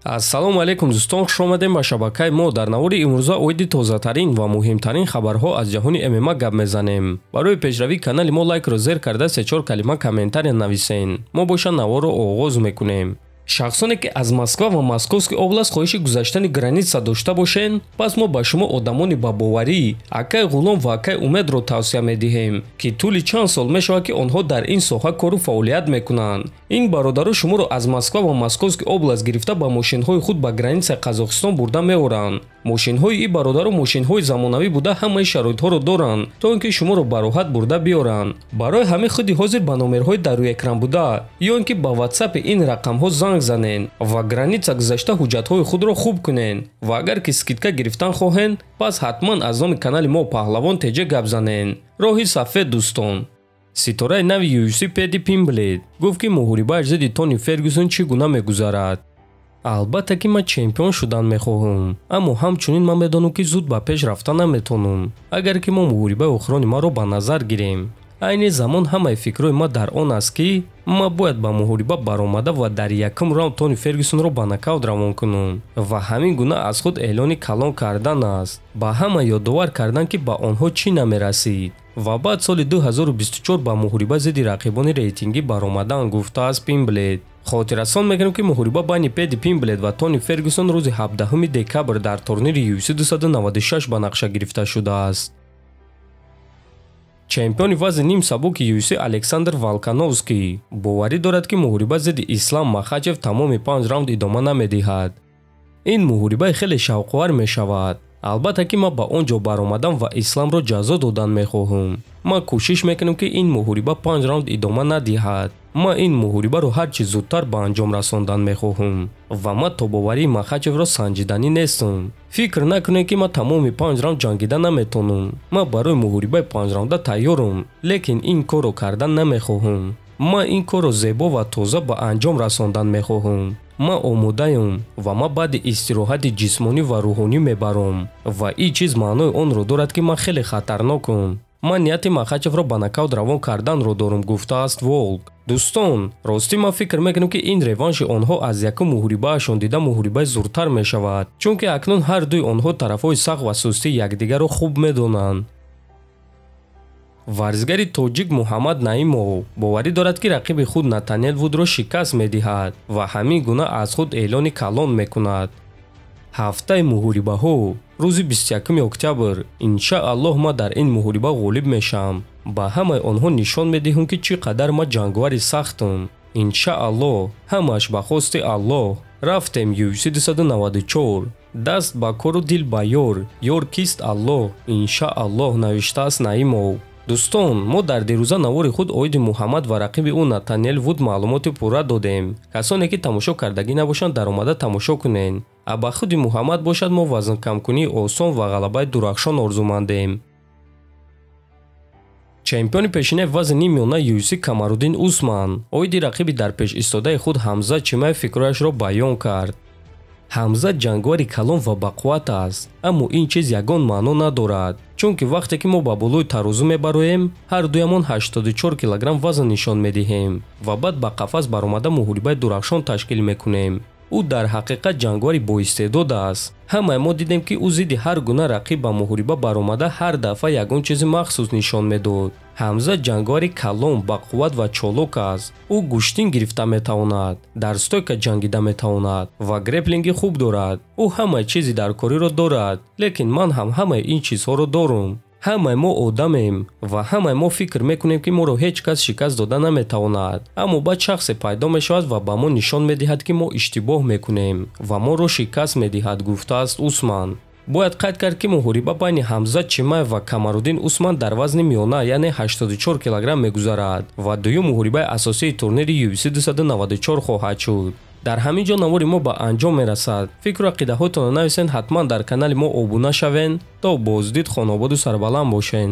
ассалому алайкум дӯстон, хуш омадем ба шабакаи мо. Дар навори имрӯза оиди тозатарин ва муҳимтарин хабарҳо аз ҷаҳони ММА гап мезанем. Барои пешравии канали мо лайкро зер карда 3-4 калима комментария нависен. Мо боша наворро оғоз мекунем. шахсоне ки аз Москва ва Московский област хоҳиши гузаштани граница дошта бошен, пас мо ба шумо одамони бабоварӣ, акай ғулом ва акай умедро тавсия медиҳем, ки тӯли чанд сол мешавад ки онҳо дар ин соҳа кору фаъолият мекунанд. ин бародару шуморо аз Москва ва Московский област гирифта ба мошинҳои худ ба границаи Қазоқистон бурда меоранд. мошинҳои ин бародару мошинҳои замонавӣ буда ҳамаи шароитҳоро доранд, то ин ки шуморо ба роҳат бурда биёранд. барои ҳамин худи ҳозир ба номерҳои дар рӯи экран буда ё ин ки ба WhatsApp ин рақамҳо занг занен ва граница гузашта ҳуҷҷатҳои худро хуб кунен ва агар ки скидка гирифтан хоҳен, пас ҳатман аз номи канали мо паҳлавон теҷа гап занен. роҳи сафед дӯстон. ситораи нави UFC Пэдди Пимблэд гуфт ки муҳорибааш зидди Тони Фергюсон чӣ гуна мегузарад. албатта ки ман чемпион шудан мехоҳам, аммо ҳамчунин ман медонам ки зуд ба пеш рафта наметонам. агар ки мо муҳорибаи охирони маро ба назар гирем, айни замон ҳамаи фикрҳои ма дар он аст ки ма бояд ба муҳориба баромада ва дар якум раунд Тони Фергюсонро ба нокаут равон кунам ва ҳамин гуна аз худ эълони калон кардан аст. ба ҳама ёдовар кардан ки ба онҳо чӣ намерасид. ва баъд соли 2024 ба муҳориба зидди рақибони рейтингӣ баромадан, гуфтааст Пимблэд. хотиррасон мекунем ки муҳориба байни Пэдди Пимблэд ва Тони Фергюсон рӯзи 17 декабр дар турнири UFC 296 ба нақша гирифта шудааст. чемпиони вазни ним сабуки UFC Александр Волкановский боварӣ дорад ки муҳориба зидди Ислам Махачев тамоми 5 раунд идома намедиҳад. ин муҳорибаи хеле шавқовар мешавад. албатта ки ман ба он ҷо баромадам ва Исламро ҷазо додан мехоҳам. ман кӯшиш мекунам ки ин муҳориба 5 раунд идома надиҳад. ман ин муҳорибаро ҳар чӣ зудтар ба анҷом расондан мехоҳам ва ман тобоварии Махачевро санҷиданӣ нестам. фикр накунед ки ман тамоми 5 раунд ҷангида наметонам. ман барои муҳорибаи 5 раунда тайёрам, лекин ин корро кардан намехоҳам. ман ин корро зебо ва тоза ба анҷом расондан мехоҳам. ман омодаам ва ман баъди истироҳати ҷисмонӣ ва рӯҳонӣ мебарам ва ин чиз маънои онро дорад ки ман хеле хатарнокам. ман нияти Махачевро ба нокаут равон карданро дорам, гуфтааст Волк. дӯстон, ростӣ ман фикр мекунам ки ин реванши онҳо аз якум муҳорибаашон дида муҳорибаи зуртар мешавад, чунки акнун ҳар дуи онҳо тарафҳои сахт ва сусти якдигарро хуб медонанд. варзигари тоҷик Муҳаммад Наимов боварӣ дорад ки рақиби худ Натаниэл Вудро шикаст медиҳад ва ҳамин гуна аз худ эълони калон мекунад. ҳафтаи муҳорибаҳо рӯзи 21 октябр иншааллоҳ ма дар ин муҳориба ғолиб мешавам. ба ҳамаи онҳо нишон медиҳам ки чӣ қадар ма ҷанговари сахтам. иншааллоҳ ҳамааш ба хости Аллоҳ. рафтем UFC 294. даст ба кору дил ба ёр кист Аллоҳ. иншааллоҳ, навиштааст Наимов. дӯстон, мо дар дирӯза навори худ оиди Муҳаммад ва рақиби ӯ Натаниэл Вуд маълумоти пурра додем. касоне ки тамошо кардагӣ набошанд даромада тамошо кунен. ба худи Муҳаммад бошад мо вазнкамкунии осон ва ғалабаи дурахшон орзумандем. чемпиони пешинаи вазни ним миёна UFC Камаруддин Усман оиди рақиби дар пеш истодаи худ Ҳамза Чимаев фикрҳояшро баён кард. ҳамза ҷангвари калон ва бақувват аст, аммо ин чиз ягон маъно надорад, чунки вақте ки мо ба болои тарозу мебароем, ҳар дуямон 84 килограмм вазн нишон медиҳем ва баъд ба қафас баромада муҳорибаи дурахшон ташкил мекунем. ӯ дар ҳақиқат ҷангвари боистеъдод аст. ҳамаи мо дидем ки ӯ зидди ҳар гуна рақиб ба муҳориба баромада ҳар дафъа ягон чизи махсус нишон медод. ҳамза ҷангвари калон, бақувват ва чолок аст. ӯ гӯштин гирифта метавонад, дар стойка ҷангида метавонад ва греплинги хуб дорад. ӯ ҳамаи чизи дар кориро дорад, лекин ман ҳам ҳамаи ин чизҳоро дорам. ҳамаи мо одамем ва ҳамаи мо фикр мекунем ки моро ҳеҷ кас шикаст дода наметавонад, аммо баъд шахсе пайдо мешавад ва ба мо нишон медиҳад ки мо иштибоҳ мекунем ва моро шикаст медиҳад, гуфтааст Усман. бояд қайд кард ки муҳориба байни Ҳамза Чимаев ва Камаруддин Усман дар вазни миёна яъне 84 килограмм мегузарад ва дуюм муҳорибаи асосии турнири UFC 294 хоҳад шуд. дар ҳамин ҷо навори мо ба анҷом мерасад. фикру ақидаҳоятонро нависен, ҳатман дар канали мо обуна шавен. то боздид, хонободу сарбаланд бошен.